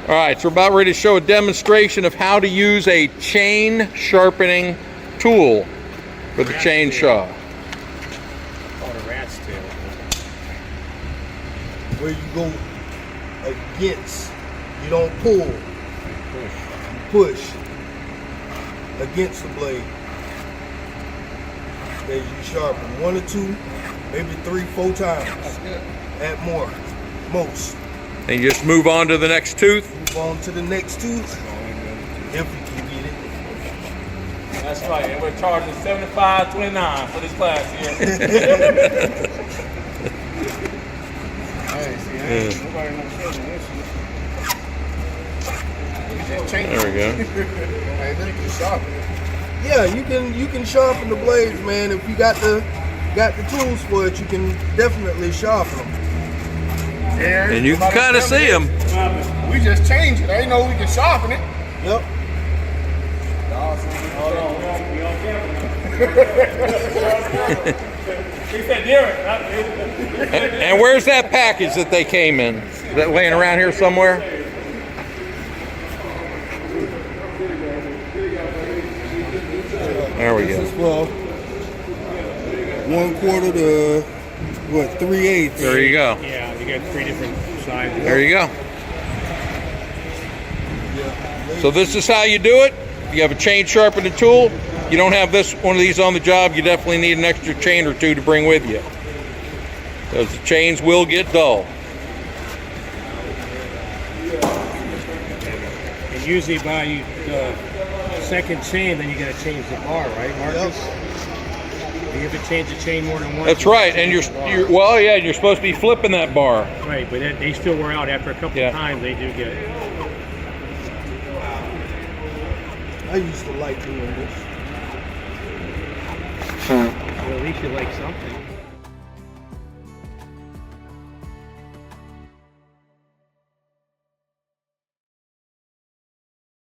All right, so we're about ready to show a demonstration of how to use a chain sharpening tool for the chainsaw. Called a rat's tail. Where you go against, you don't pull, you push against the blade. As you sharpen 1 or 2, maybe 3, 4 times. At more, most. And you just move on to the next tooth. Move on to the next tooth, if you can get it. That's right, and we're charging $75.29 for this class here. There we go. Yeah, you can sharpen the blades, man. If you got the tools for it, you can definitely sharpen them. And you can kind of see them. We just changed it. I didn't know we could sharpen it. Yep. Hold on, we on camera. He said, And where's that package that they came in? Is that laying around here somewhere? There we go. Well, 1/4 to 3/8. There you go. Yeah, you got 3 different sizes. There you go. So this is how you do it. You have a chain sharpening tool. You don't have one of these on the job, you definitely need an extra chain or 2 to bring with you, because the chains will get dull. And usually by the second chain, then you got to change the bar, right, Marcus? You have to change the chain more than once. That's right, and you're supposed to be flipping that bar. Right, but they still wear out after a couple of times. They do get it. I used to like doing this. Well, at least you like something.